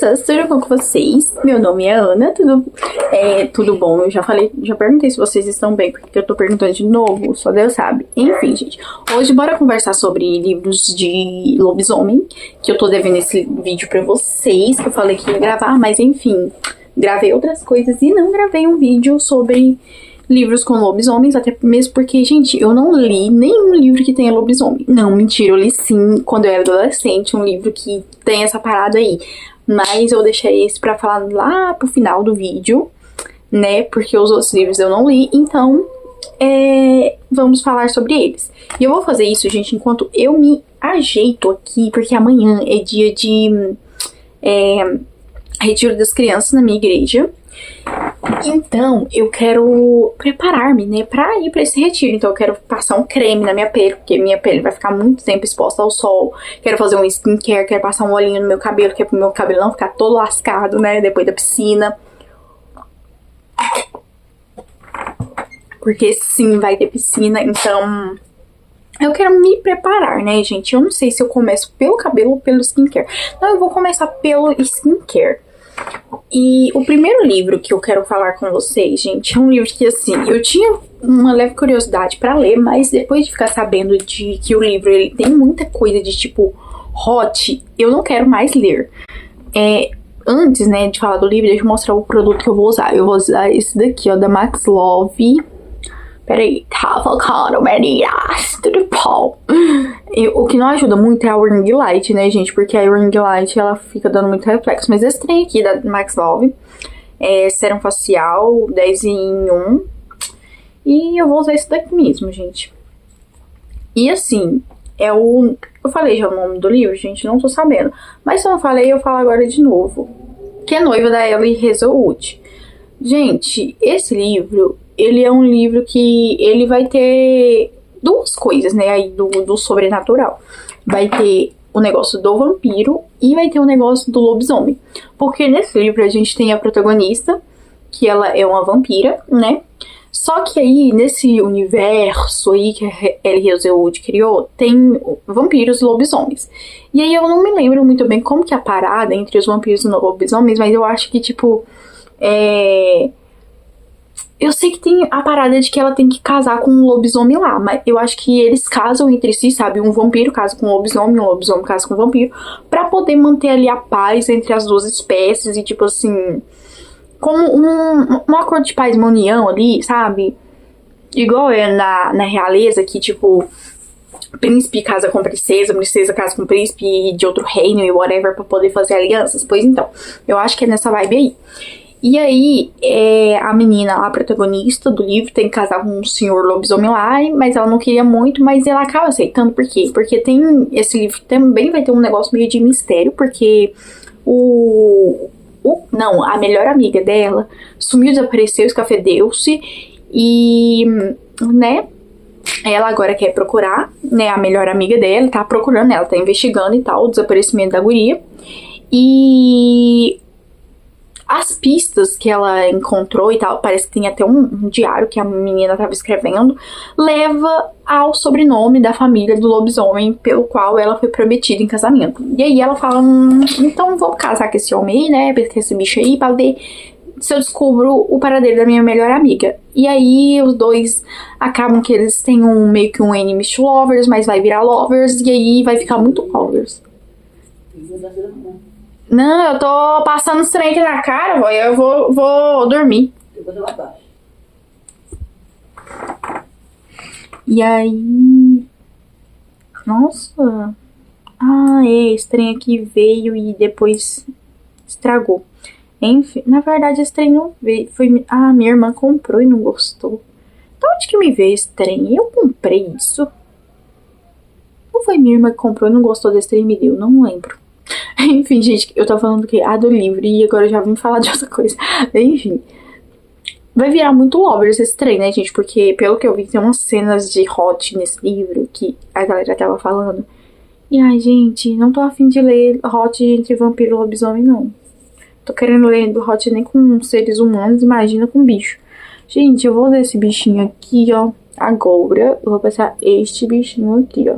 pessoas, tudo bom com vocês? Meu nome é Ana, tudo bom? Eu já perguntei se vocês estão bem, porque eu tô perguntando de novo, só Deus sabe. Enfim, gente, hoje bora conversar sobre livros de lobisomem, que eu tô devendo esse vídeo pra vocês, que eu falei que ia gravar, mas enfim, gravei outras coisas e não gravei um vídeo sobre livros com lobisomens, até mesmo porque, gente, eu não li nenhum livro que tenha lobisomem. Não, mentira, eu li sim, quando eu era adolescente, um livro que tem essa parada aí. Mas eu deixei esse pra falar lá pro final do vídeo, né, porque os outros livros eu não li, então vamos falar sobre eles. E eu vou fazer isso, gente, enquanto eu me ajeito aqui, porque amanhã é dia de retiro das crianças na minha igreja. Então, eu quero preparar-me, né, pra ir pra esse retiro. Então, eu quero passar um creme na minha pele, porque minha pele vai ficar muito tempo exposta ao sol. Quero fazer um skincare, quero passar um olhinho no meu cabelo, que é pro meu cabelo não ficar todo lascado, né, depois da piscina. Porque sim, vai ter piscina, então eu quero me preparar, né, gente? Eu não sei se eu começo pelo cabelo ou pelo skincare. Então, eu vou começar pelo skincare. E o primeiro livro que eu quero falar com vocês, gente, é um livro que, assim, eu tinha uma leve curiosidade pra ler, mas depois de ficar sabendo de que o livro ele tem muita coisa de tipo hot, eu não quero mais ler. Antes, né, de falar do livro, deixa eu mostrar o produto que eu vou usar. Eu vou usar esse daqui, ó, da Max Love. Peraí, tava colocando meninas, tudo bom? O que não ajuda muito é a ring light, né, gente? Porque a ring light, ela fica dando muito reflexo. Mas esse trem aqui da Max Love é sérum facial, 10 em 1. E eu vou usar esse daqui mesmo, gente. E assim, eu falei já o nome do livro, gente, não tô sabendo. Mas se eu não falei, eu falo agora de novo. Que é Noiva, da Ellie Hazelwood. Gente, esse livro, ele é um livro que ele vai ter duas coisas, né, aí do sobrenatural. Vai ter o negócio do vampiro e vai ter o negócio do lobisomem. Porque nesse livro a gente tem a protagonista, que ela é uma vampira, né? Só que aí, nesse universo aí que a Ellie Hazelwood criou, tem vampiros e lobisomens. E aí eu não me lembro muito bem como que é a parada entre os vampiros e os lobisomens, mas eu acho que, tipo, eu sei que tem a parada de que ela tem que casar com um lobisomem lá, mas eu acho que eles casam entre si, sabe? Um vampiro casa com um lobisomem casa com um vampiro, pra poder manter ali a paz entre as duas espécies e, tipo assim, como um acordo de paz, uma união ali, sabe? Igual na realeza, que, tipo, príncipe casa com princesa casa com príncipe de outro reino e whatever, pra poder fazer alianças. Pois então, eu acho que é nessa vibe aí. E aí, a menina lá, a protagonista do livro, tem que casar com um senhor lobisomem lá, mas ela não queria muito, mas ela acaba aceitando. Por quê? Porque esse livro também vai ter um negócio meio de mistério, porque a melhor amiga dela sumiu, desapareceu, escafedeu-se, e, né, ela agora quer procurar, né, a melhor amiga dela, tá procurando, ela tá investigando e tal, o desaparecimento da guria, e as pistas que ela encontrou e tal, parece que tem até um diário que a menina tava escrevendo, leva ao sobrenome da família do lobisomem pelo qual ela foi prometida em casamento. E aí ela fala, então vou casar com esse homem aí, né, com esse bicho aí, pra ver se eu descubro o paradeiro da minha melhor amiga. E aí os dois acabam que eles têm meio que um enemies to lovers, mas vai virar lovers, e aí vai ficar muito lovers. Não, eu tô passando os trem aqui na cara, vó, eu vou dormir. Depois eu abaixo. E aí... Nossa. Esse trem aqui veio e depois estragou. Enfim, na verdade esse trem não veio. Minha irmã comprou e não gostou. Então onde que me veio esse trem? Eu comprei isso? Ou foi minha irmã que comprou e não gostou desse trem e me deu? Não lembro. Enfim, gente, eu tava falando do livro e agora eu já vim falar de outra coisa. Enfim, vai virar muito lovers esse trem, né, gente? Porque, pelo que eu vi, tem umas cenas de hot nesse livro que a galera tava falando. E, ai, gente, não tô afim de ler hot entre vampiro e lobisomem, não. Tô querendo ler do hot nem com seres humanos, imagina com bicho. Gente, eu vou ler esse bichinho aqui, ó, agora. Eu vou passar este bichinho aqui, ó.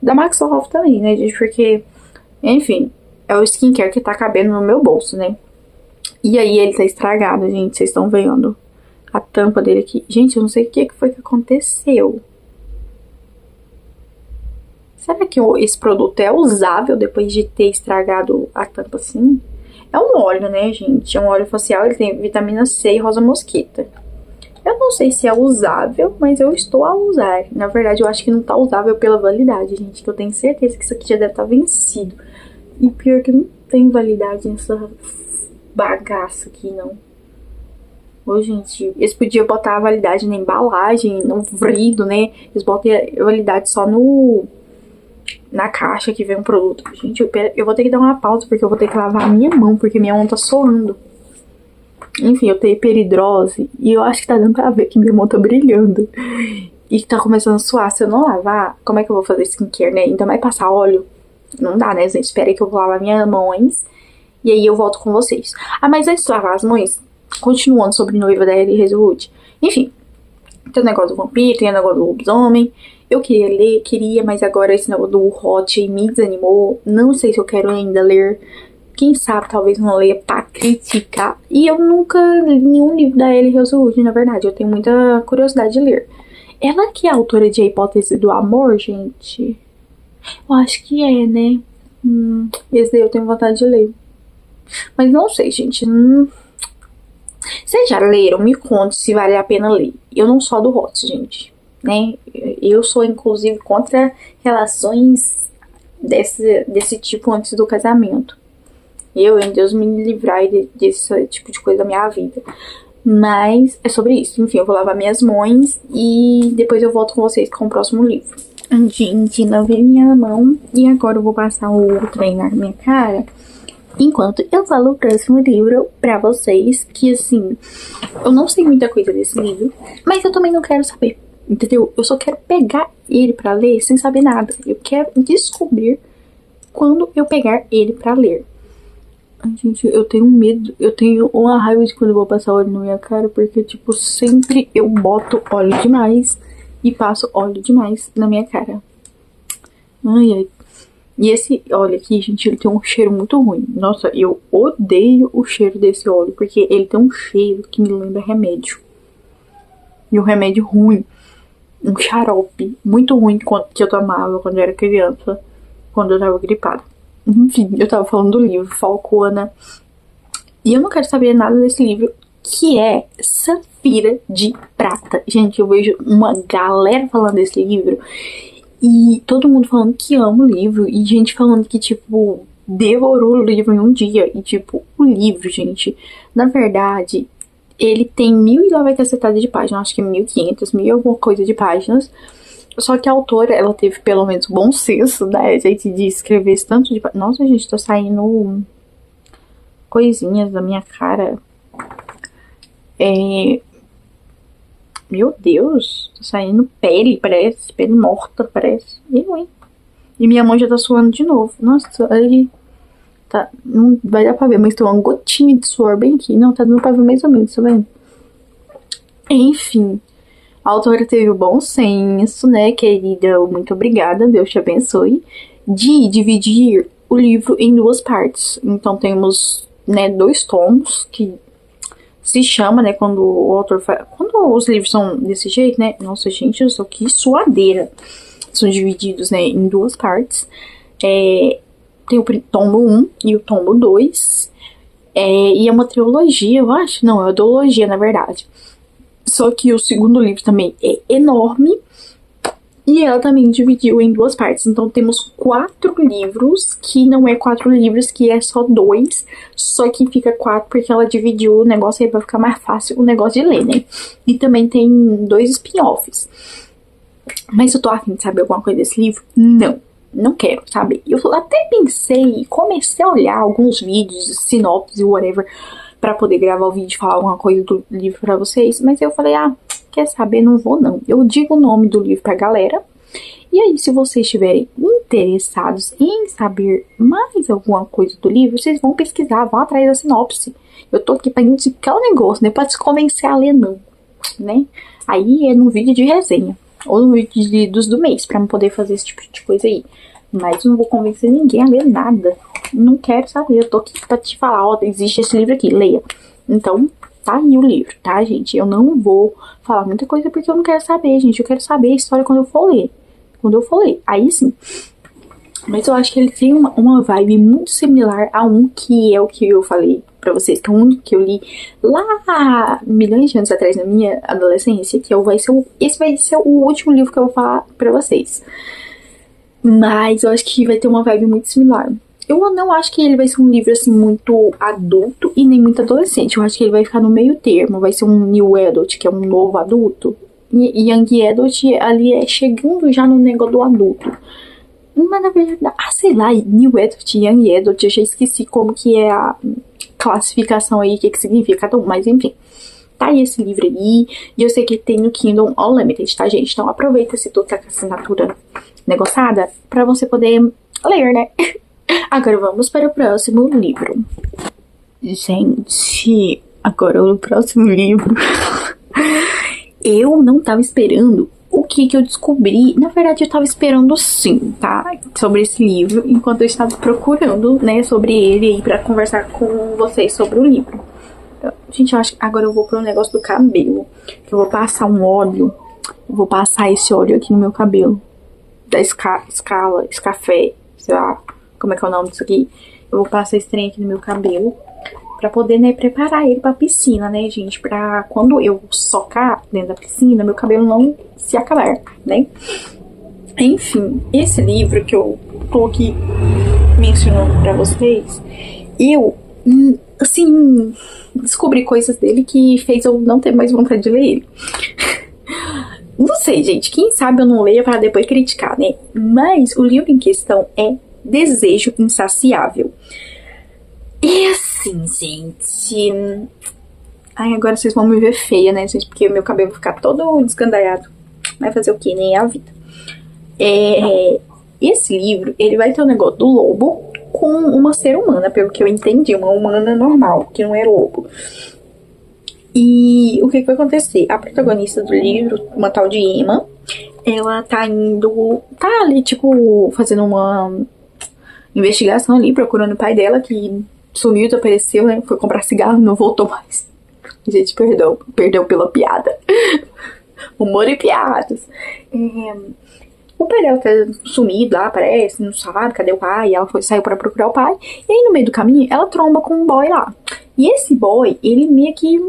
Da Max Love também, né, gente? Porque... Enfim, é o skincare que tá cabendo no meu bolso, né? E aí ele tá estragado, gente. Vocês estão vendo a tampa dele aqui. Gente, eu não sei o que foi que aconteceu. Será que esse produto é usável depois de ter estragado a tampa assim? É um óleo, né, gente? É um óleo facial, ele tem vitamina C e rosa mosquita. Eu não sei se é usável, mas eu estou a usar. Na verdade, eu acho que não tá usável pela validade, gente. Que eu tenho certeza que isso aqui já deve estar vencido. E pior que não tem validade nessa bagaça aqui, não. Ô, gente, eles podiam botar a validade na embalagem, no vidro, né? Eles botam a validade só na caixa que vem um produto. Gente, eu vou ter que dar uma pausa porque eu vou ter que lavar a minha mão, porque minha mão tá suando. Enfim, eu tenho peridrose e eu acho que tá dando pra ver que minha mão tá brilhando. E tá começando a suar. Se eu não lavar, como é que eu vou fazer skincare, né? Ainda mais passar óleo. Não dá, né, gente? Espera aí que eu vou lavar minhas mãos. E aí eu volto com vocês. Ah, mas antes de lavar as mãos, continuando sobre Noiva da Ellie Hazelwood. Enfim, tem o negócio do vampiro, tem o negócio do lobisomem. Eu queria ler, mas agora esse negócio do Hot me desanimou. Não sei se eu quero ainda ler. Quem sabe, talvez não leia pra criticar. E eu nunca li nenhum livro da Ellie Hazelwood, na verdade. Eu tenho muita curiosidade de ler. Ela que é a autora de A Hipótese do Amor, gente? Eu acho que é, né? Esse daí eu tenho vontade de ler. Mas não sei, gente. Vocês já leram? Me conte se vale a pena ler. Eu não sou do Hot, gente. Né? Eu sou, inclusive, contra relações desse tipo antes do casamento. Deus me livrar desse tipo de coisa da minha vida. Mas é sobre isso. Enfim, eu vou lavar minhas mãos e depois eu volto com vocês com o próximo livro. Gente, lavei minha mão e agora eu vou passar o trem na minha cara enquanto eu falo o próximo livro pra vocês. Que assim, eu não sei muita coisa desse livro, mas eu também não quero saber, entendeu? Eu só quero pegar ele pra ler sem saber nada. Eu quero descobrir quando eu pegar ele pra ler. Gente, eu tenho medo, eu tenho uma raiva de quando eu vou passar óleo na minha cara, porque, tipo, sempre eu boto óleo demais e passo óleo demais na minha cara. Ai, ai. E esse óleo aqui, gente, ele tem um cheiro muito ruim. Nossa, eu odeio o cheiro desse óleo, porque ele tem um cheiro que me lembra remédio. E um remédio ruim. Um xarope muito ruim que eu tomava quando eu era criança, quando eu tava gripada. Enfim, eu tava falando do livro Falcona. E eu não quero saber nada desse livro, que é Safira de Prata. Gente, eu vejo uma galera falando desse livro e todo mundo falando que ama o livro. E gente falando que, tipo, devorou o livro em um dia. E, tipo, o livro, gente, na verdade, ele tem 1.000 e lá vai cacetada de páginas. Acho que 1.500, 1.000 alguma coisa de páginas. Só que a autora, ela teve pelo menos bom senso, né, gente, de escrever esse tanto de... Nossa, gente, tá saindo coisinhas da minha cara. Meu Deus, tá saindo pele, parece. Pele morta, parece. E minha mão já tá suando de novo. Nossa, aí... Tá, não vai dar pra ver, mas tem uma gotinha de suor bem aqui. Não, tá dando pra ver mais ou menos, tá vendo? Enfim... A autora teve o bom senso, né, querida? Muito obrigada, Deus te abençoe. De dividir o livro em 2 partes. Então temos, né, 2 tomos que se chama, né, quando o autor faz... Quando os livros são desse jeito, né? Nossa, gente, eu sou que suadeira. São divididos, né, em 2 partes. Tem o tombo 1 e o tombo 2. E é uma trilogia, eu acho. Não, é uma duologia, na verdade. Só que o segundo livro também é enorme. E ela também dividiu em 2 partes. Então temos 4 livros, que não é 4 livros, que é só 2. Só que fica 4 porque ela dividiu o negócio aí pra ficar mais fácil o negócio de ler, né? E também tem 2 spin-offs. Mas eu tô afim de saber alguma coisa desse livro? Não quero saber. Eu até pensei, comecei a olhar alguns vídeos, sinopse e whatever, pra poder gravar o vídeo e falar alguma coisa do livro pra vocês. Mas eu falei, quer saber? Não vou não. Eu digo o nome do livro pra galera. E aí, se vocês estiverem interessados em saber mais alguma coisa do livro, vocês vão pesquisar, vão atrás da sinopse. Eu tô aqui pra indicar o negócio, não é pra te convencer a ler não, né? Aí é num vídeo de resenha, ou no vídeo de livros do mês, pra não poder fazer esse tipo de coisa aí. Mas eu não vou convencer ninguém a ler nada. Não quero saber. Eu tô aqui pra te falar, ó, existe esse livro aqui, leia. Então, tá aí o livro, tá, gente? Eu não vou falar muita coisa porque eu não quero saber, gente. Eu quero saber a história quando eu for ler. Quando eu for ler. Aí sim. Mas eu acho que ele tem uma vibe muito similar a um que é o que eu falei pra vocês, que é um que eu li lá milhões de anos atrás, na minha adolescência, que esse vai ser o último livro que eu vou falar pra vocês. Mas eu acho que vai ter uma vibe muito similar. Eu não acho que ele vai ser um livro, assim, muito adulto e nem muito adolescente. Eu acho que ele vai ficar no meio termo. Vai ser um New Adult, que é um novo adulto. E Young Adult ali é chegando já no negócio do adulto. Mas na verdade, sei lá, New Adult e Young Adult, eu já esqueci como que é a classificação aí, o que significa cada um, mas enfim. Tá aí esse livro aí, e eu sei que tem no Kindle Unlimited, tá, gente? Então aproveita se tu tá com a assinatura negociada pra você poder ler, né? Agora vamos para o próximo livro. Gente, agora o próximo livro. Eu não tava esperando o que eu descobri. Na verdade, eu tava esperando sim, tá? Sobre esse livro, enquanto eu estava procurando, né, sobre ele aí pra conversar com vocês sobre o livro. Gente, eu acho que agora eu vou pro negócio do cabelo. Que eu vou passar um óleo. Eu vou passar esse óleo aqui no meu cabelo. Da Escafé, sei lá, como é que é o nome disso aqui. Eu vou passar esse trem aqui no meu cabelo. Pra poder, né, preparar ele pra piscina, né, gente? Pra quando eu socar dentro da piscina, meu cabelo não se acabar, né? Enfim, esse livro que eu tô aqui mencionando pra vocês, eu, assim, descobri coisas dele que fez eu não ter mais vontade de ler ele. Não sei, gente, quem sabe eu não leia pra depois criticar, né? Mas o livro em questão é Desejo Insaciável. E assim, gente... Ai, agora vocês vão me ver feia, né, gente? Porque o meu cabelo vai ficar todo desgandaiado. Vai fazer o quê? Nem a vida. Esse livro, ele vai ter um negócio do lobo com uma ser humana, pelo que eu entendi. Uma humana normal, que não é lobo. E o que vai acontecer? A protagonista do livro, uma tal de Emma, ela tá ali, tipo, fazendo uma investigação ali, procurando o pai dela, que sumiu, desapareceu, né? Foi comprar cigarro e não voltou mais. Gente, perdão pela piada. Humor e piadas. O pai dela tá sumido lá, parece, não sabe cadê o pai. Ela saiu pra procurar o pai. E aí, no meio do caminho, ela tromba com um boy lá. E esse boy, ele meio que,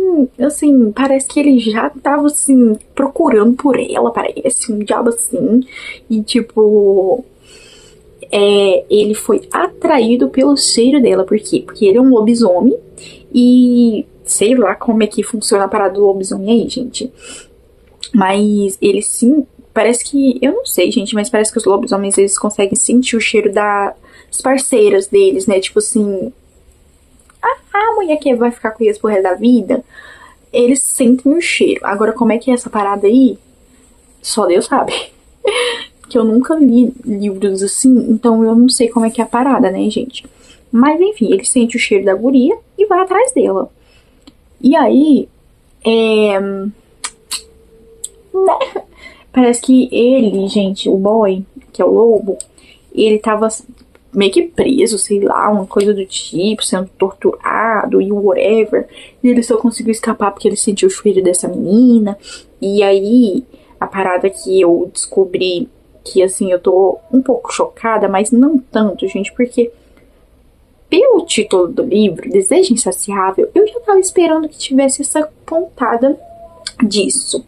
assim, parece que ele já tava, assim, procurando por ela, parece, um diabo assim. E, tipo... ele foi atraído pelo cheiro dela. Por quê? Porque ele é um lobisomem. E sei lá como é que funciona a parada do lobisomem aí, gente. Mas ele sim... Parece que... Eu não sei, gente, mas parece que os lobisomens, eles conseguem sentir o cheiro das parceiras deles, né? Tipo assim... A mulher que vai ficar com eles pro resto da vida, eles sentem o cheiro. Agora, como é que é essa parada aí? Só Deus sabe. Que eu nunca li livros assim, então eu não sei como é que é a parada, né, gente? Mas, enfim, ele sente o cheiro da guria e vai atrás dela. E aí, né? Parece que ele, gente, o boy, que é o lobo, ele tava meio que preso, sei lá, uma coisa do tipo, sendo torturado e whatever. E ele só conseguiu escapar porque ele sentiu o cheiro dessa menina. E aí, a parada que eu descobri, que assim, eu tô um pouco chocada, mas não tanto, gente, porque pelo título do livro, Desejo Insaciável, eu já tava esperando que tivesse essa pontada disso,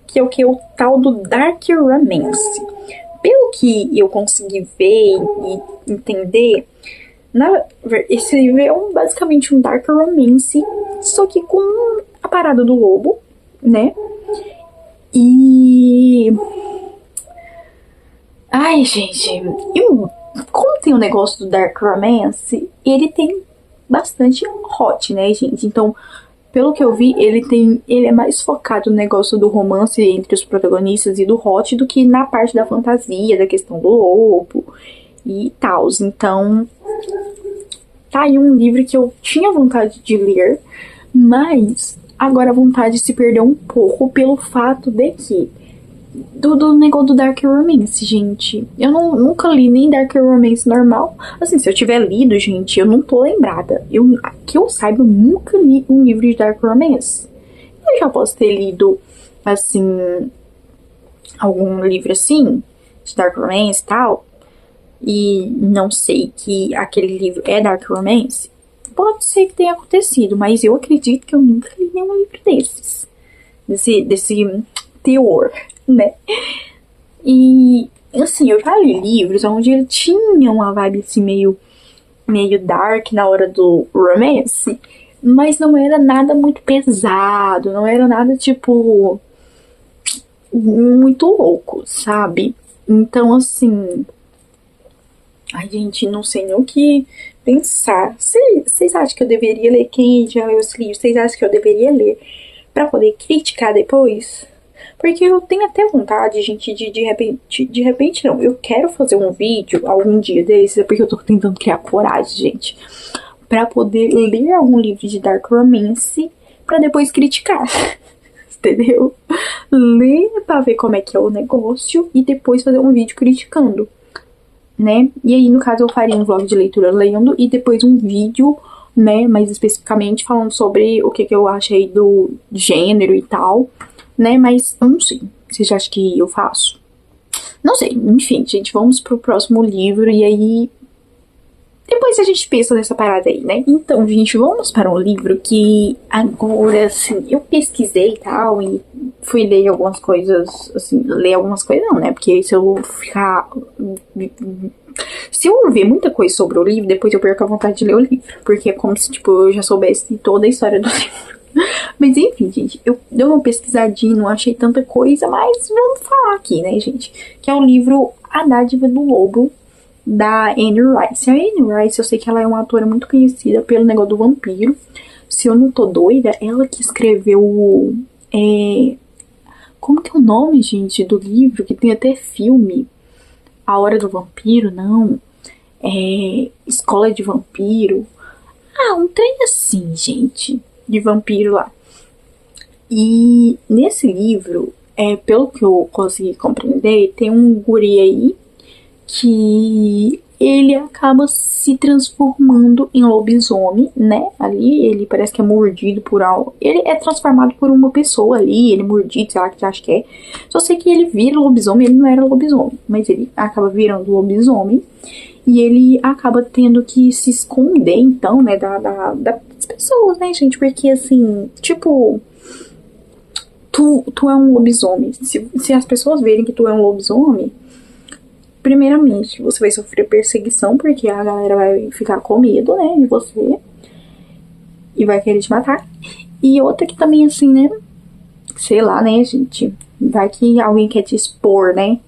que é o que? O tal do Dark Romance. Pelo que eu consegui ver e entender, esse livro é basicamente um Dark Romance, só que com a parada do lobo, né? E... Ai, gente, como tem o negócio do Dark Romance, ele tem bastante hot, né, gente? Então, pelo que eu vi, ele é mais focado no negócio do romance entre os protagonistas e do hot do que na parte da fantasia, da questão do lobo e tal. Então, tá aí um livro que eu tinha vontade de ler, mas agora a vontade se perdeu um pouco pelo fato de que do negócio do Dark Romance, gente. Eu nunca li nem Dark Romance normal. Assim, se eu tiver lido, gente, eu não tô lembrada. Que eu saiba, eu nunca li um livro de Dark Romance. Eu já posso ter lido, assim, algum livro assim, de Dark Romance e tal, e não sei que aquele livro é Dark Romance. Pode ser que tenha acontecido, mas eu acredito que eu nunca li nenhum livro desses. Desse teor, né? E, assim, eu já li livros onde ele tinha uma vibe assim meio dark na hora do romance, mas não era nada muito pesado, não era nada, tipo, muito louco, sabe? Então, assim... Ai, gente, não sei nem o que pensar. Vocês acham que eu deveria ler? Quem já leu esse livro? Vocês acham que eu deveria ler pra poder criticar depois? Porque eu tenho até vontade, gente, de repente não. Eu quero fazer um vídeo algum dia desses, é porque eu tô tentando criar coragem, gente, pra poder ler algum livro de Dark Romance pra depois criticar. Entendeu? Ler pra ver como é que é o negócio e depois fazer um vídeo criticando, né? E aí, no caso, eu faria um vlog de leitura lendo e depois um vídeo, né, mais especificamente falando sobre o que eu achei do gênero e tal, né? Mas eu não sei. Vocês acham que eu faço? Não sei. Enfim, gente, vamos pro próximo livro e aí depois a gente pensa nessa parada aí, né? Então, gente, vamos para um livro que agora, assim, eu pesquisei e tal, e fui ler algumas coisas, assim, ler algumas coisas não, né? Porque se eu ficar... Se eu ver muita coisa sobre o livro, depois eu perco a vontade de ler o livro. Porque é como se, tipo, eu já soubesse toda a história do livro. Mas enfim, gente, eu dei uma pesquisadinha, não achei tanta coisa, mas vamos falar aqui, né, gente? Que é o livro A Dádiva do Lobo, da Anne Rice. A Anne Rice, eu sei que ela é uma autora muito conhecida pelo negócio do vampiro. Se eu não tô doida, ela que escreveu... como que é o nome, gente, do livro? Que tem até filme. A Hora do Vampiro, não. Escola de Vampiro. Um trem assim, gente. De vampiro lá. E nesse livro, pelo que eu consegui compreender, tem um guri aí que ele acaba se transformando em lobisomem, né? Ali ele parece que é mordido por algo. Ele é transformado por uma pessoa ali, ele é mordido, sei lá que acha que é. Só sei que ele vira lobisomem, ele não era lobisomem, mas ele acaba virando lobisomem. E ele acaba tendo que se esconder, então, né, das pessoas, né, gente? Porque, assim, tipo... Tu é um lobisomem. Se as pessoas verem que tu é um lobisomem... Primeiramente, você vai sofrer perseguição, porque a galera vai ficar com medo, né, de você. E vai querer te matar. E outra que também, assim, né, sei lá, né, gente, vai que alguém quer te expor, né,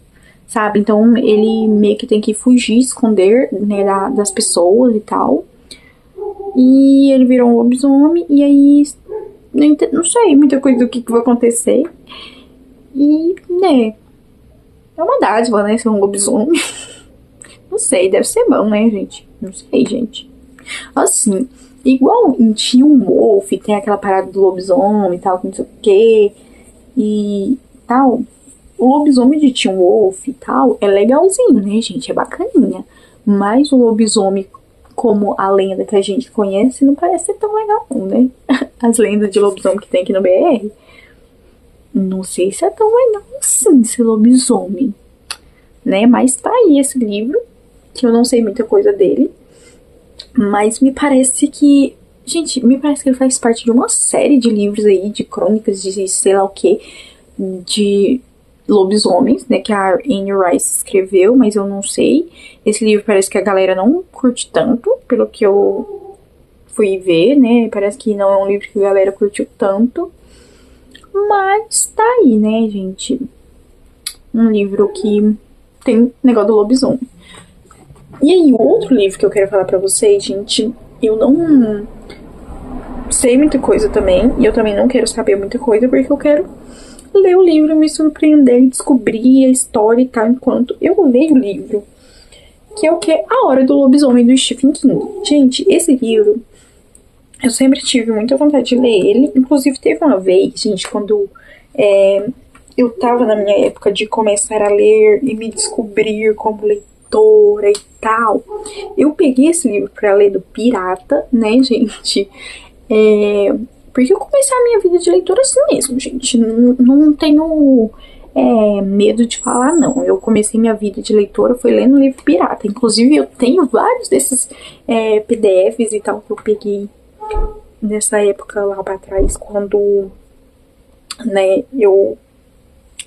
sabe? Então, ele meio que tem que fugir, esconder, né, das pessoas e tal. E ele virou um lobisomem, e aí, não sei muita coisa do que vai acontecer. E, né... É uma dádiva, né? Ser um lobisomem. Não sei, deve ser bom, né, gente? Não sei, gente. Assim, igual em Teen Wolf, tem aquela parada do lobisomem e tal, que não sei o quê. E tal. O lobisomem de Teen Wolf e tal é legalzinho, né, gente? É bacaninha. Mas o lobisomem, como a lenda que a gente conhece, não parece ser tão legal, não, né? As lendas de lobisomem que tem aqui no BR. Não sei se é tão legal assim, esse lobisomem, né? Mas tá aí esse livro, que eu não sei muita coisa dele, mas me parece que... Gente, me parece que ele faz parte de uma série de livros aí, de crônicas, de sei lá o que, de lobisomens, né? Que a Anne Rice escreveu, mas eu não sei. Esse livro parece que a galera não curte tanto, pelo que eu fui ver, né? Parece que não é um livro que a galera curtiu tanto. Mas tá aí, né, gente? Um livro que tem negócio do lobisomem. E aí, o outro livro que eu quero falar pra vocês, gente, eu não sei muita coisa também. E eu também não quero saber muita coisa, porque eu quero ler o livro, me surpreender e descobrir a história e tal, enquanto eu leio o livro. Que é o que? A Hora do Lobisomem, do Stephen King. Gente, esse livro... Eu sempre tive muita vontade de ler ele. Inclusive, teve uma vez, gente, quando eu tava na minha época de começar a ler e me descobrir como leitora e tal. Eu peguei esse livro pra ler do Pirata, né, gente? Porque eu comecei a minha vida de leitura assim mesmo, gente. Não tenho medo de falar, não. Eu comecei minha vida de leitora, foi lendo livro pirata. Inclusive, eu tenho vários desses PDFs e tal que eu peguei nessa época lá pra trás, quando, né, eu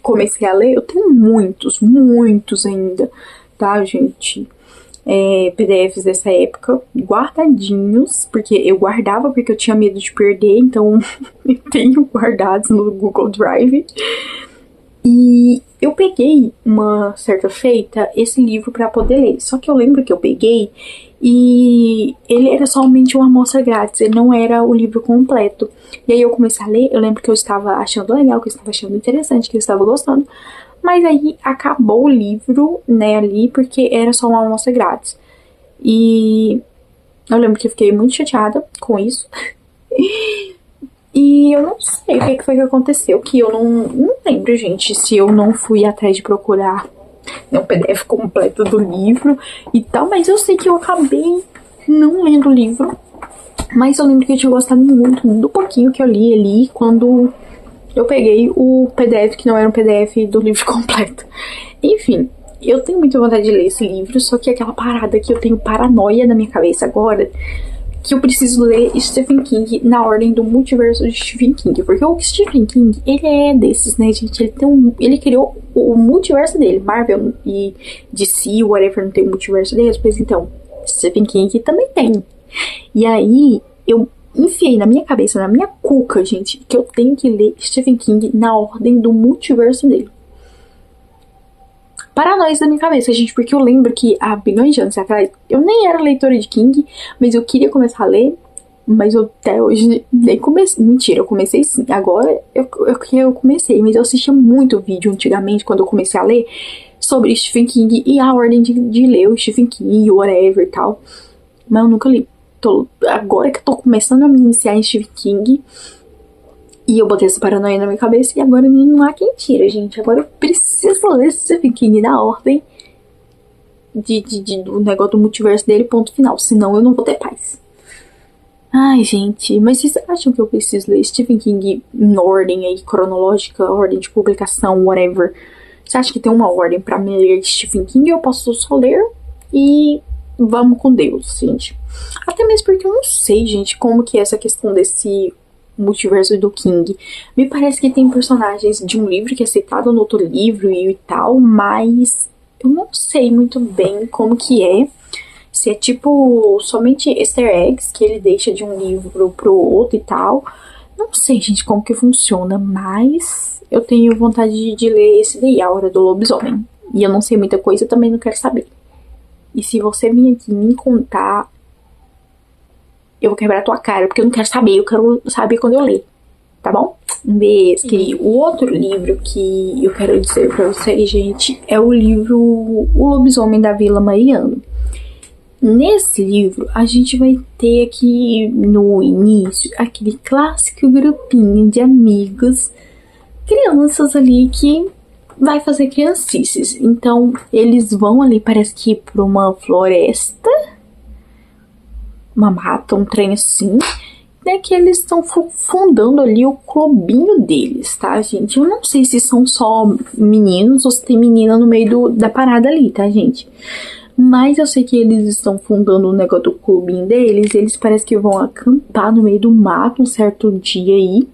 comecei a ler. Eu tenho muitos ainda, tá, gente? PDFs dessa época guardadinhos, porque eu guardava porque eu tinha medo de perder, então eu tenho guardados no Google Drive. E eu peguei uma certa feita esse livro para poder ler. Só que eu lembro que eu peguei e ele era somente uma amostra grátis, ele não era o livro completo. E aí eu comecei a ler, eu lembro que eu estava achando legal, que eu estava achando interessante, que eu estava gostando. Mas aí acabou o livro, né, ali, porque era só uma amostra grátis. E eu lembro que eu fiquei muito chateada com isso. E eu não sei o que foi que aconteceu, que eu não lembro, gente, se eu não fui atrás de procurar um PDF completo do livro e tal, mas eu sei que eu acabei não lendo o livro. Mas eu lembro que eu tinha gostado muito do pouquinho que eu li ali quando eu peguei o PDF, que não era um PDF do livro completo. Enfim, eu tenho muita vontade de ler esse livro, só que aquela parada que eu tenho paranoia na minha cabeça agora, que eu preciso ler Stephen King na ordem do multiverso de Stephen King. Porque o Stephen King, ele é desses, né, gente? Ele criou o multiverso dele. Marvel e DC, whatever, não tem o multiverso deles. Pois então, Stephen King também tem. E aí, eu enfiei na minha cabeça, na minha cuca, gente, que eu tenho que ler Stephen King na ordem do multiverso dele. Paranoia da minha cabeça, gente, porque eu lembro que há bilhões de anos atrás, eu nem era leitora de King, mas eu queria começar a ler, mas eu até hoje nem comecei. Mentira, eu comecei sim. Agora eu comecei, mas eu assistia muito vídeo antigamente, quando eu comecei a ler, sobre Stephen King e a ordem de ler o Stephen King, whatever e tal. Mas eu nunca li. Agora que eu tô começando a me iniciar em Stephen King, e eu botei essa paranoia na minha cabeça, e agora não há quem tira, gente. Agora eu preciso ler Stephen King na ordem do negócio do multiverso dele, ponto final. Senão eu não vou ter paz. Ai, gente, mas vocês acham que eu preciso ler Stephen King em ordem aí, cronológica, ordem de publicação, whatever? Você acha que tem uma ordem pra me ler Stephen King? Eu posso só ler e vamos com Deus, gente. Até mesmo porque eu não sei, gente, como que é essa questão desse multiverso do King. Me parece que tem personagens de um livro que é citado no outro livro e tal, mas eu não sei muito bem como que é. Se é tipo somente easter eggs que ele deixa de um livro pro outro e tal. Não sei, gente, como que funciona, mas eu tenho vontade de ler esse daí, A Hora do Lobisomem. E eu não sei muita coisa, também não quero saber. E se você vir aqui me contar, eu vou quebrar a tua cara, porque eu não quero saber, eu quero saber quando eu ler, tá bom? Um beijo. E o outro livro que eu quero dizer pra vocês, gente, é o livro O Lobisomem da Vila Mariana. Nesse livro, a gente vai ter aqui no início aquele clássico grupinho de amigos, crianças ali que vai fazer criancices. Então, eles vão ali, parece que pra uma floresta, uma mata, um trem assim, né, que eles estão fundando ali o clubinho deles, tá, gente? Eu não sei se são só meninos ou se tem menina no meio da parada ali, tá, gente? Mas eu sei que eles estão fundando o negócio do clubinho deles, eles parecem que vão acampar no meio do mato um certo dia aí,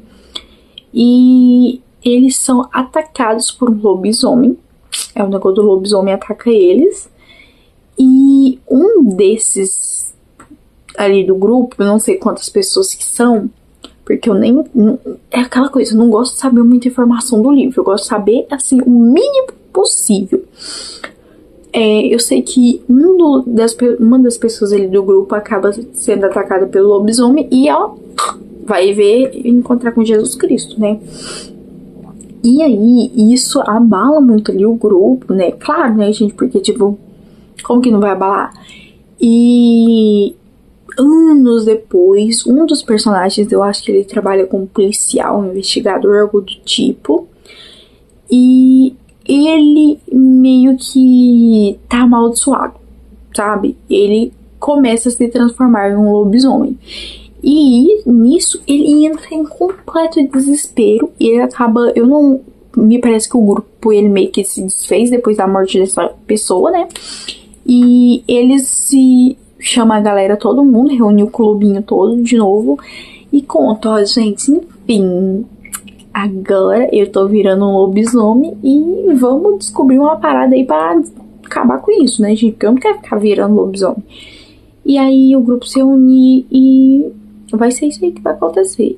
e eles são atacados por um lobisomem. É o negócio do lobisomem ataca eles, e um desses ali do grupo, eu não sei quantas pessoas que são, porque eu nem... É aquela coisa, eu não gosto de saber muita informação do livro, eu gosto de saber, assim, o mínimo possível. Eu sei que uma das pessoas ali do grupo acaba sendo atacada pelo lobisomem e ela vai ver e encontrar com Jesus Cristo, né? E aí, isso abala muito ali o grupo, né? Claro, né, gente? Porque, tipo, como que não vai abalar? E anos depois, um dos personagens, eu acho que ele trabalha como policial, investigador, algo do tipo. E ele meio que tá amaldiçoado, sabe? Ele começa a se transformar em um lobisomem. E nisso ele entra em completo desespero e ele acaba, eu não, me parece que o grupo ele meio que se desfez depois da morte dessa pessoa, né? E eles se chama a galera, todo mundo, reúne o clubinho todo de novo e conta, ó, gente, enfim, agora eu tô virando um lobisomem e vamos descobrir uma parada aí pra acabar com isso, né, gente? Porque eu não quero ficar virando lobisomem. E aí o grupo se reúne e vai ser isso aí que vai acontecer.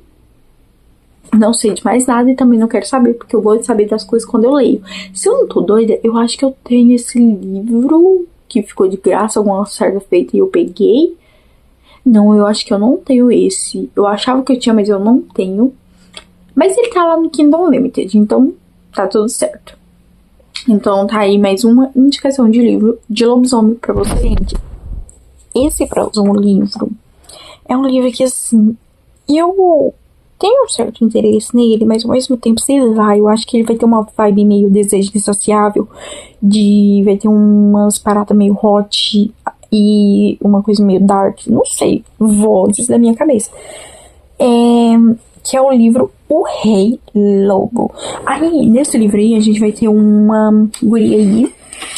Não sei de mais nada e também não quero saber, porque eu gosto de saber das coisas quando eu leio. Se eu não tô doida, eu acho que eu tenho esse livro que ficou de graça, alguma certa feita e eu peguei. Não, eu acho que eu não tenho esse. Eu achava que eu tinha, mas eu não tenho. Mas ele tá lá no Kindle Unlimited, então tá tudo certo. Então tá aí mais uma indicação de livro de lobisomem pra você, gente. Esse próximo livro é um livro que, assim, eu tenho um certo interesse nele, mas ao mesmo tempo, sei lá, eu acho que ele vai ter uma vibe meio desejo insaciável, vai ter umas paradas meio hot e uma coisa meio dark, não sei, vozes da minha cabeça. Que é o livro O Rei Lobo. Aí, nesse livro aí, a gente vai ter uma guria aí,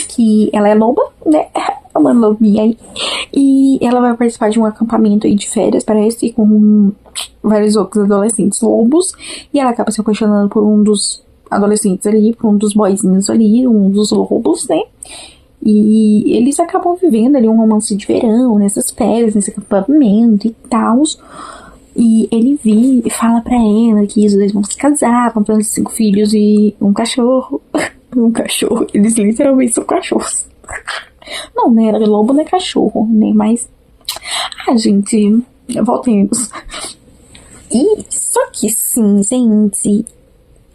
que ela é loba, né? Uma lobinha aí. E ela vai participar de um acampamento aí de férias, parece, com vários outros adolescentes lobos. E ela acaba se apaixonando por um dos adolescentes ali, por um dos boyzinhos ali, um dos lobos, né? E eles acabam vivendo ali um romance de verão, nessas férias, nesse acampamento e tal. E ele fala pra ela que os dois vão se casar, vão ter 5 filhos e um cachorro. Um cachorro, eles literalmente são cachorros. Não, né? Lobo não é cachorro, né? Mas. Ah, gente, voltemos. E só que sim, gente,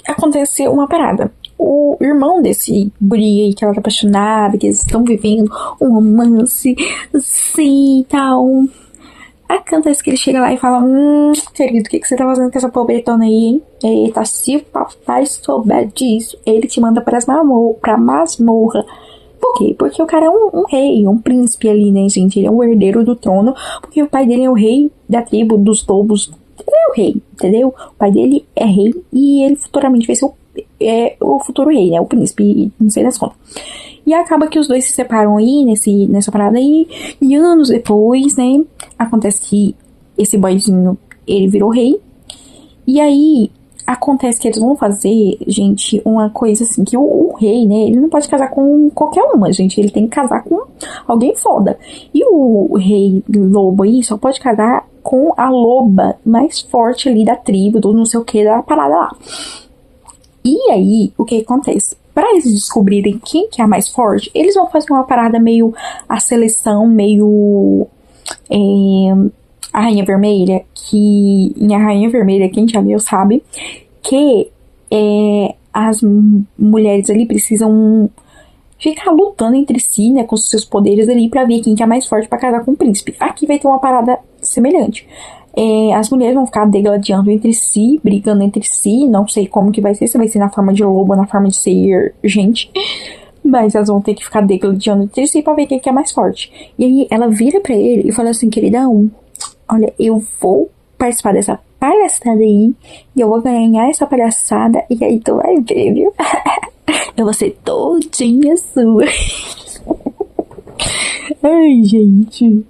acontece uma parada. O irmão desse guri aí que ela tá apaixonada, que eles estão vivendo um romance, assim, tal. Acontece que ele chega lá e fala: querido, o que você tá fazendo com essa pobretona aí, hein? Eita, se o papai souber disso, ele te manda pra masmorra. Por quê? Porque o cara é um rei, um príncipe ali, né, gente? Ele é o herdeiro do trono, porque o pai dele é o rei da tribo dos lobos. Ele é o rei, entendeu? O pai dele é rei e ele futuramente vai ser o futuro rei, né? O príncipe, não sei das contas. E acaba que os dois se separam aí, nessa parada aí. E anos depois, né, acontece que esse boyzinho, ele virou rei. E aí, acontece que eles vão fazer, gente, uma coisa assim, que o rei, né, ele não pode casar com qualquer uma, gente. Ele tem que casar com alguém foda. E o rei lobo aí só pode casar com a loba mais forte ali da tribo, do não sei o que, da parada lá. E aí, o que acontece? Pra eles descobrirem quem que é a mais forte, eles vão fazer uma parada meio a seleção, meio a Rainha Vermelha, que em A Rainha Vermelha, quem já leu sabe, que as mulheres ali precisam ficar lutando entre si, né, com os seus poderes ali, pra ver quem que é mais forte pra casar com o príncipe. Aqui vai ter uma parada semelhante. As mulheres vão ficar degladiando entre si, brigando entre si, não sei como que vai ser, se vai ser na forma de lobo ou na forma de ser gente, mas elas vão ter que ficar degladiando entre si pra ver quem que é mais forte. E aí ela vira pra ele e fala assim: queridão, olha, eu vou participar dessa palhaçada aí, e eu vou ganhar essa palhaçada, e aí tu vai ver, viu? Eu vou ser todinha sua. Ai, gente.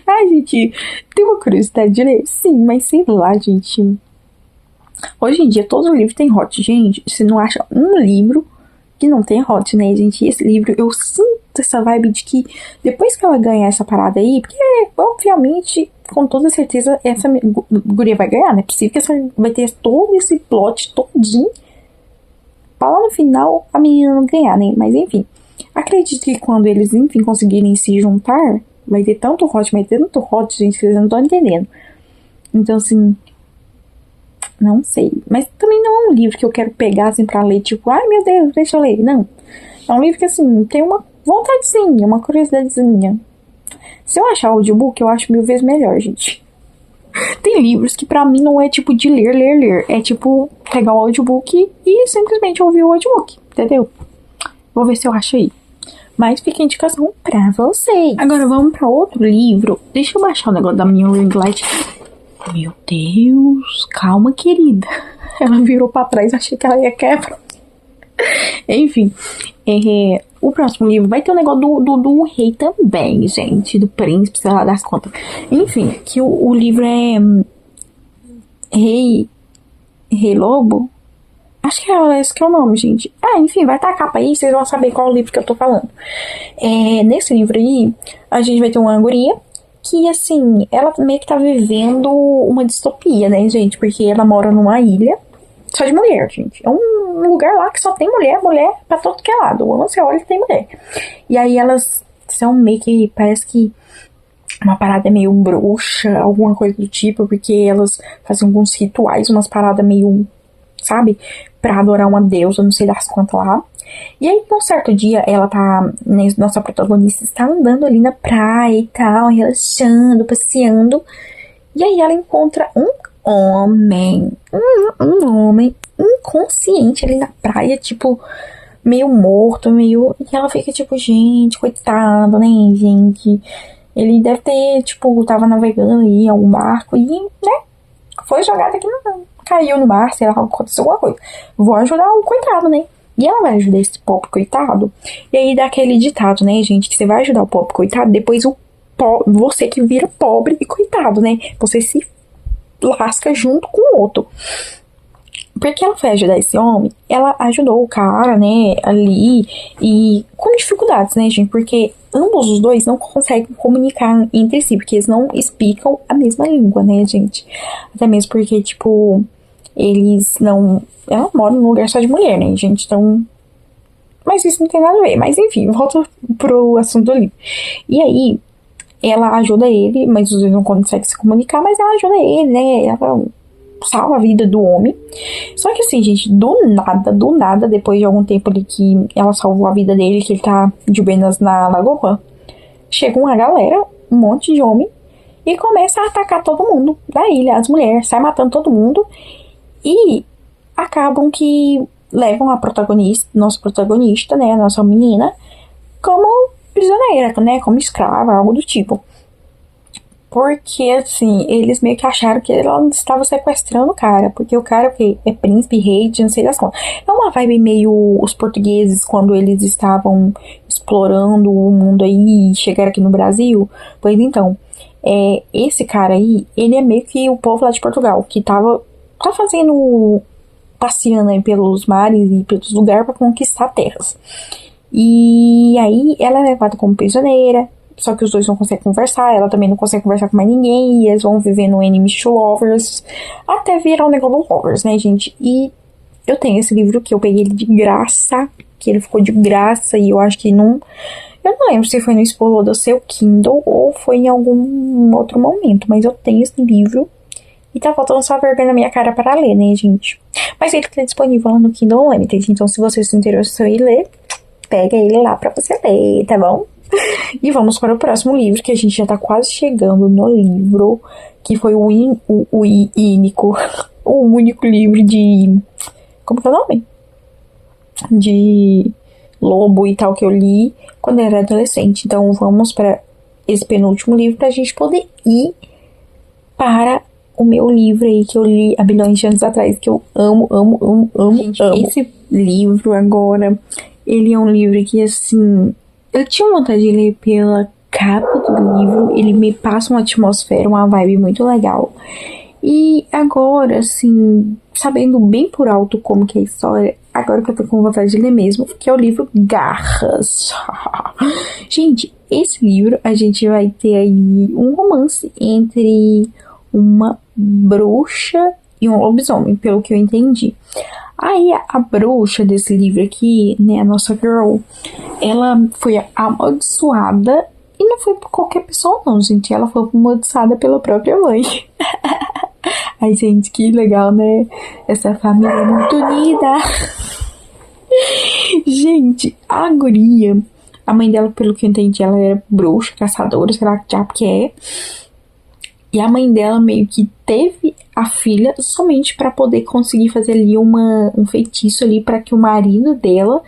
Ai, gente, tem uma curiosidade de ler? Sim, mas sei lá, gente. Hoje em dia, todo livro tem hot, gente. Você não acha um livro que não tem hot, né, gente? E esse livro, eu sinto essa vibe de que depois que ela ganhar essa parada aí, porque, obviamente, com toda certeza, essa guria vai ganhar, não é possível que essa vai ter todo esse plot todinho pra lá no final a menina não ganhar, né? Mas, enfim. Acredito que quando eles, enfim, conseguirem se juntar, vai ter tanto hot, gente, que vocês não estão entendendo. Então, assim, não sei. Mas também não é um livro que eu quero pegar, assim, pra ler, tipo, ai, meu Deus, deixa eu ler. Não. É um livro que, assim, tem uma vontadezinha, uma curiosidadezinha. Se eu achar o audiobook, eu acho 1000 vezes melhor, gente. Tem livros que pra mim não é tipo de ler. É tipo pegar o audiobook e simplesmente ouvir o audiobook, entendeu? Vou ver se eu acho aí. Mas fica a indicação pra vocês. Agora vamos pra outro livro. Deixa eu baixar o negócio da minha ring light. Meu Deus, calma, querida. Ela virou pra trás, achei que ela ia quebrar. Enfim, o próximo livro vai ter o negócio do rei também, gente. Do príncipe, sei lá, das contas. Enfim, que o livro é Rei Lobo. Acho que é esse que é o nome, gente. Enfim, vai estar a capa aí, vocês vão saber qual é o livro que eu tô falando. Nesse livro aí, a gente vai ter uma guria que, assim, ela meio que tá vivendo uma distopia, né, gente? Porque ela mora numa ilha só de mulher, gente. É um lugar lá que só tem mulher pra todo que é lado. Onde você olha, tem mulher. E aí elas são meio que, parece que uma parada meio bruxa, alguma coisa do tipo, porque elas fazem alguns rituais, umas paradas meio, sabe, pra adorar uma deusa, não sei das quantas lá. E aí, um certo dia, ela tá, né, nossa protagonista está andando ali na praia e tal, relaxando, passeando. E aí ela encontra um homem inconsciente ali na praia, tipo, meio morto, meio... E ela fica tipo, gente, coitado, né, gente? Ele deve ter, tipo, tava navegando aí em algum barco e, né, foi jogado aqui no... Caiu no mar, sei lá, aconteceu alguma coisa. Vou ajudar o coitado, né? E ela vai ajudar esse pobre coitado. E aí dá aquele ditado, né, gente? Que você vai ajudar o pobre coitado, depois você que vira pobre e coitado, né? Você se lasca junto com o outro. Porque ela foi ajudar esse homem, ela ajudou o cara, né, ali, e com dificuldades, né, gente? Porque ambos os dois não conseguem comunicar entre si, porque eles não explicam a mesma língua, né, gente? Até mesmo porque, tipo, eles não... Ela mora num lugar só de mulher, né, gente? Então... Mas isso não tem nada a ver. Mas, enfim, volta pro assunto do livro. E aí, ela ajuda ele, mas os dois não conseguem se comunicar, mas ela ajuda ele, né? Ela salva a vida do homem. Só que assim, gente, do nada, depois de algum tempo ali que ela salvou a vida dele, que ele tá de buenas na Lagoa, chega uma galera, um monte de homem, e começa a atacar todo mundo da ilha, as mulheres, sai matando todo mundo, e acabam que levam a protagonista, nossa protagonista, né, a nossa menina, como prisioneira, né, como escrava, algo do tipo. Porque, assim, eles meio que acharam que ela estava sequestrando o cara. Porque o cara que é príncipe, rei, de não sei das contas. É uma vibe meio os portugueses quando eles estavam explorando o mundo aí e chegaram aqui no Brasil. Pois então, esse cara aí, ele é meio que o povo lá de Portugal, que tá fazendo, passeando aí pelos mares e pelos lugares para conquistar terras. E aí ela é levada como prisioneira. Só que os dois não conseguem conversar, ela também não consegue conversar com mais ninguém, e eles vão viver no Enemies to Lovers, até virar um negócio do Lovers, né, gente? E eu tenho esse livro que eu peguei ele de graça, que ele ficou de graça, e eu acho que não... Eu não lembro se foi no Explodou do seu Kindle ou foi em algum outro momento, mas eu tenho esse livro, e tá faltando só vergonha na minha cara para ler, né, gente? Mas ele tá disponível lá no Kindle Unlimited, então se você se interessou em ler, pega ele lá pra você ler, tá bom? E vamos para o próximo livro, que a gente já tá quase chegando no livro, que foi o único livro de... Como que é o nome? De lobo e tal que eu li quando eu era adolescente. Então vamos para esse penúltimo livro pra gente poder ir para o meu livro aí que eu li há bilhões de anos atrás, que eu amo. Gente, amo. Esse livro agora, ele é um livro que, assim... Eu tinha vontade de ler pela capa do livro, ele me passa uma atmosfera, uma vibe muito legal. E agora, assim, sabendo bem por alto como que é a história, agora que eu tô com vontade de ler mesmo, que é o livro Garras. Gente, esse livro a gente vai ter aí um romance entre uma bruxa e um lobisomem, pelo que eu entendi. Aí a bruxa desse livro aqui, né, a nossa girl, ela foi amaldiçoada e não foi por qualquer pessoa não, gente. Ela foi amaldiçoada pela própria mãe. Ai, gente, que legal, né? Essa família é muito unida. Gente, a guria, a mãe dela, pelo que eu entendi, ela era bruxa, caçadora, sei lá que diabo que é. E a mãe dela meio que teve a filha somente para poder conseguir fazer ali um feitiço ali para que o marido dela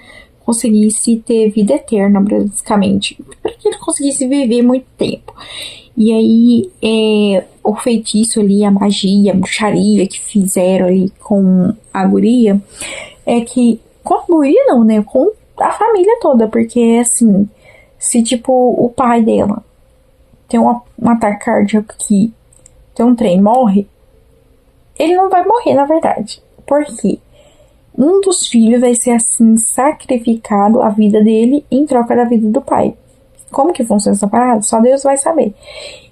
conseguisse ter vida eterna, basicamente. Para que ele conseguisse viver muito tempo. E aí, o feitiço ali, a magia, a bruxaria que fizeram ali com a guria, é que, com a guria não, né, com a família toda, porque assim, se tipo, o pai dela tem um ataque cardíaco que tem um trem morre, ele não vai morrer, na verdade. Por quê? Um dos filhos vai ser assim, sacrificado a vida dele em troca da vida do pai. Como que funciona essa parada? Só Deus vai saber.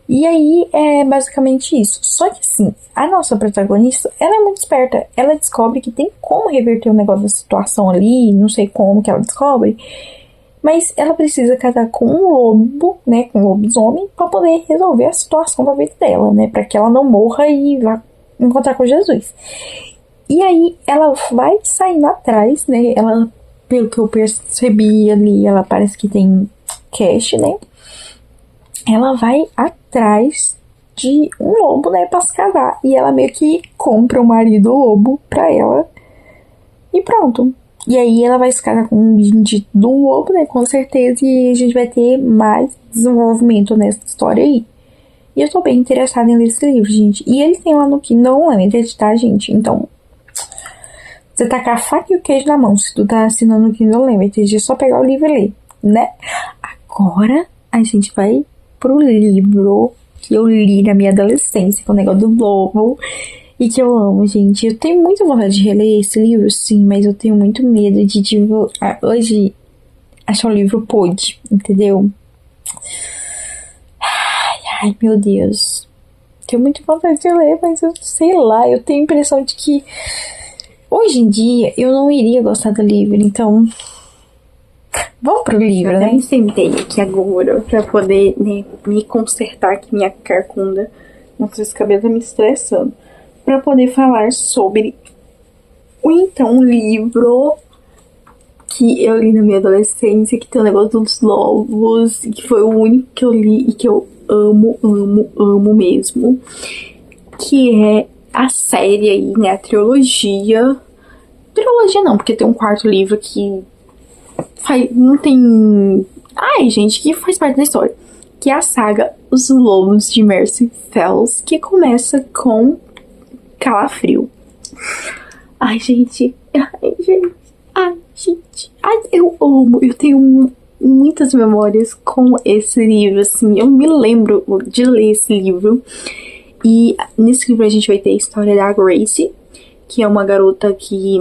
E aí é basicamente isso. Só que assim, a nossa protagonista, ela é muito esperta. Ela descobre que tem como reverter o negócio da situação ali, não sei como que ela descobre. Mas ela precisa casar com um lobo, né, com um lobisomem, pra poder resolver a situação da vida dela, né, pra que ela não morra e vá encontrar com Jesus. E aí ela vai saindo atrás, né, ela, pelo que eu percebi ali, ela parece que tem cash, né? Ela vai atrás de um lobo, né, pra se casar. E ela meio que compra o marido lobo pra ela. E pronto. E aí ela vai se casar com um bendito do lobo, né, com certeza. E a gente vai ter mais desenvolvimento nessa história aí. E eu tô bem interessada em ler esse livro, gente. E ele tem lá no Kindle Unlimited, tá, gente? Então, você tá com a faca e o queijo na mão. Se tu tá assinando o Kindle Unlimited, é só pegar o livro e ler, né? Agora a gente vai pro livro que eu li na minha adolescência, com o negócio do lobo, e que eu amo, gente. Eu tenho muita vontade de reler esse livro, sim, mas eu tenho muito medo de, tipo, hoje achar um livro podre, entendeu? Ai, meu Deus. Tenho muita vontade de ler, mas eu sei lá, eu tenho a impressão de que hoje em dia eu não iria gostar do livro, então vamos pro livro, né? Eu sentei aqui agora pra poder, né, me consertar aqui minha carcunda. Nossa, esse cabelo tá me estressando. Pra poder falar sobre o livro que eu li na minha adolescência, que tem o negócio dos lobos, que foi o único que eu li e que eu amo, amo, amo mesmo. Que é a série aí, né, a trilogia. Trilogia não, porque tem um quarto livro que não tem... Ai, gente, que faz parte da história. Que é a saga Os Lobos de Mercy Fells, que começa com Calafrio. Ai, gente. Ai, gente. Ai, gente. Ai, eu amo. Eu tenho muitas memórias com esse livro, assim. Eu me lembro de ler esse livro. E nesse livro a gente vai ter a história da Grace, que é uma garota que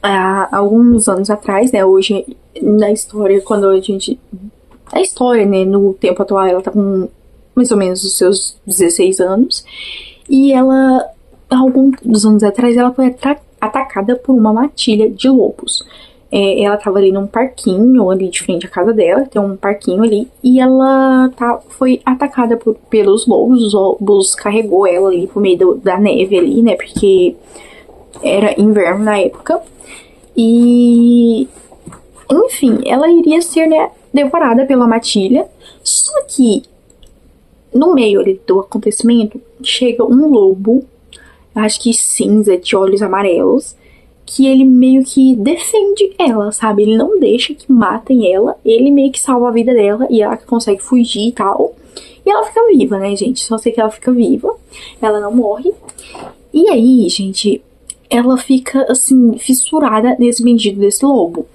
há alguns anos atrás, né, hoje na história, quando a gente... A história, né, no tempo atual, ela tá com mais ou menos os seus 16 anos. E ela, há alguns anos atrás, ela foi atacada por uma matilha de lobos. Ela tava ali num parquinho, ali de frente à casa dela, tem um parquinho ali, e ela foi atacada pelos lobos. Os lobos carregou ela ali por meio da neve ali, né, porque era inverno na época. E, enfim, ela iria ser, né, devorada pela matilha. Só que, no meio ali do acontecimento, chega um lobo, acho que cinza, de olhos amarelos, que ele meio que defende ela, sabe? Ele não deixa que matem ela, ele meio que salva a vida dela e ela consegue fugir e tal. E ela fica viva, né, gente? Só sei que ela fica viva, ela não morre. E aí, gente, ela fica, assim, fissurada nesse bendito desse lobo.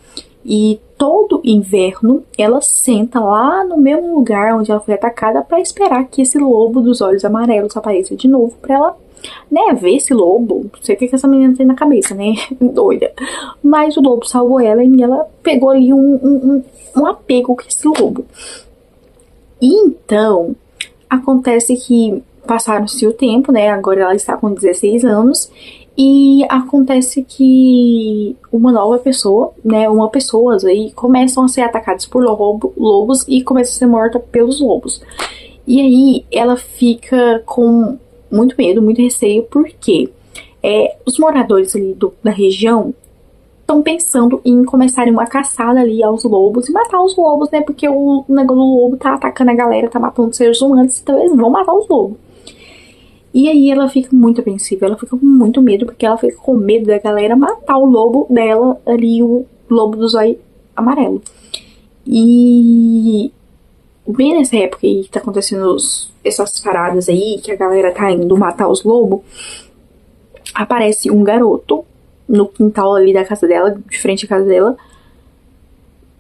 E todo inverno, ela senta lá no mesmo lugar onde ela foi atacada pra esperar que esse lobo dos olhos amarelos apareça de novo pra ela, né, ver esse lobo. Não sei o que essa menina tem na cabeça, né? Doida. Mas o lobo salvou ela e ela pegou ali um apego com esse lobo. E então, acontece que passaram-se o tempo, né? Agora ela está com 16 anos. E acontece que uma nova pessoa, né, pessoas aí começam a ser atacadas por lobos e começa a ser morta pelos lobos. E aí ela fica com muito medo, muito receio, porque os moradores ali da região estão pensando em começarem uma caçada ali aos lobos e matar os lobos, né, porque o negócio do lobo tá atacando a galera, tá matando seres humanos, então eles vão matar os lobos. E aí ela fica muito apreensiva, ela fica com muito medo, porque ela fica com medo da galera matar o lobo dela ali, o lobo do zóio amarelo. E bem nessa época aí que tá acontecendo essas paradas aí, que a galera tá indo matar os lobos, aparece um garoto no quintal ali da casa dela, de frente à casa dela,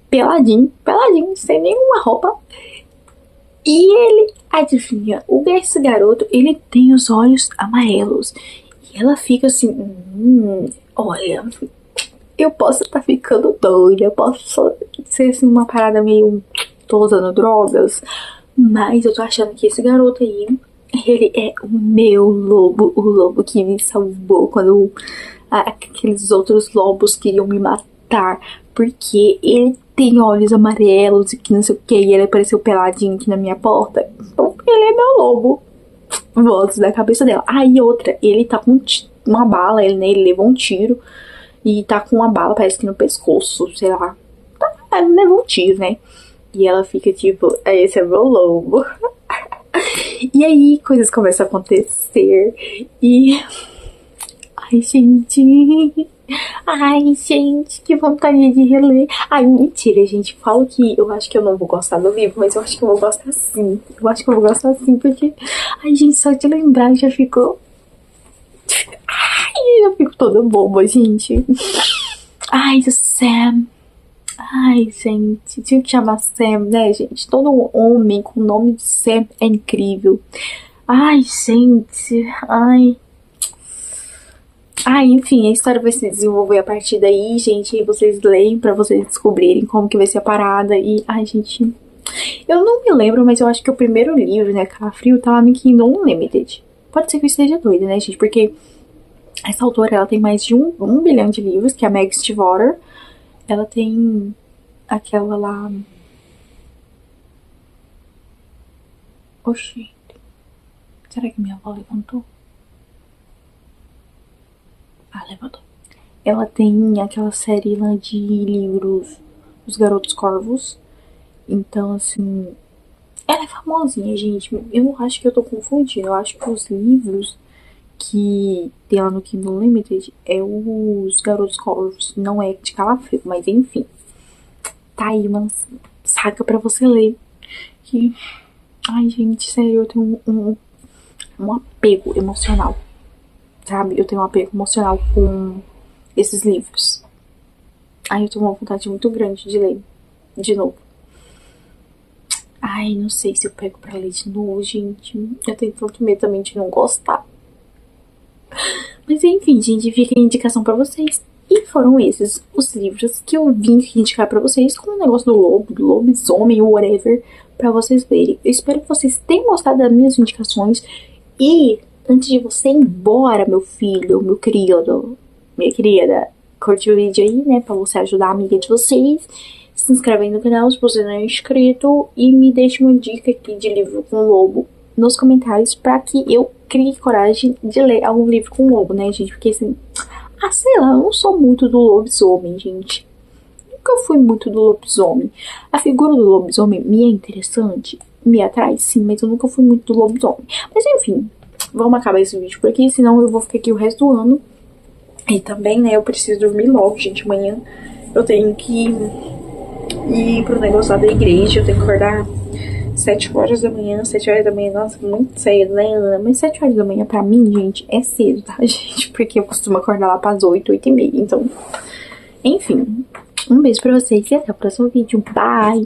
peladinho, sem nenhuma roupa. E ele, adivinha, esse garoto, ele tem os olhos amarelos. E ela fica assim, olha, eu posso estar ficando doida, eu posso ser assim uma parada meio, tô usando drogas, mas eu tô achando que esse garoto aí, ele é o meu lobo, o lobo que me salvou quando aqueles outros lobos queriam me matar, porque ele tem olhos amarelos e que não sei o que, e ele apareceu peladinho aqui na minha porta, então ele é meu lobo. Voz da cabeça dela. E outra, ele tá com uma bala, ele levou um tiro e tá com uma bala, parece que no pescoço, sei lá. Ele levou um tiro, né? E ela fica tipo, esse é meu lobo. E aí coisas começam a acontecer e... Ai, gente, que vontade de reler. Mentira, gente. Falo que eu acho que eu não vou gostar do livro, mas eu acho que eu vou gostar sim. Eu acho que eu vou gostar sim, porque... gente, só de lembrar eu já fico... eu fico toda boba, gente. Do Sam. Gente, tinha que chamar Sam, né, gente? Todo homem com o nome de Sam é incrível. Gente, enfim, a história vai se desenvolver a partir daí, gente. E vocês leem pra vocês descobrirem como que vai ser a parada. E, gente, eu não me lembro, mas eu acho que o primeiro livro, né, Calafrio, tá lá no Kindle Unlimited. Pode ser que eu esteja doida, né, gente? Porque essa autora, ela tem mais de um bilhão de livros, que é a Meg Stiefvater. Ela tem aquela lá... Oxi. Será que minha avó levantou? Levantou. Ela tem aquela série lá de livros Os Garotos Corvos. Então, assim... ela é famosinha, gente. Eu acho que eu tô confundindo. Eu acho que os livros que tem lá no Kindle Unlimited é Os Garotos Corvos. Não é de Calafrio, mas enfim. Tá aí uma saga pra você ler. Que... gente, sério, eu tenho um apego emocional. Sabe? Eu tenho um apego emocional com esses livros. Eu tenho uma vontade muito grande de ler de novo. Não sei se eu pego pra ler de novo, gente. Eu tenho tanto medo também de não gostar. Mas enfim, gente, fica a indicação pra vocês. E foram esses os livros que eu vim indicar pra vocês, com o negócio do lobo, do lobisomem ou whatever, pra vocês lerem. Eu espero que vocês tenham gostado das minhas indicações. E... antes de você ir embora, meu filho, meu querido, minha querida, curte o vídeo aí, né, pra você ajudar a amiga de vocês. Se inscreve aí no canal se você não é inscrito. E me deixe uma dica aqui de livro com lobo nos comentários, pra que eu crie coragem de ler algum livro com lobo, né, gente? Porque assim, sei lá, eu não sou muito do lobisomem, gente. Nunca fui muito do lobisomem. A figura do lobisomem me é interessante, me atrai sim, mas eu nunca fui muito do lobisomem. Mas enfim... vamos acabar esse vídeo por aqui, senão eu vou ficar aqui o resto do ano. E também, né, eu preciso dormir logo, gente. Amanhã eu tenho que ir pro negócio lá da igreja. Eu tenho que acordar 7 horas da manhã. 7 horas da manhã, nossa, muito cedo, né, Ana? Mas 7 horas da manhã pra mim, gente, é cedo, tá, gente? Porque eu costumo acordar lá pras 8, 8 e meia. Então, enfim, um beijo pra vocês e até o próximo vídeo. Bye!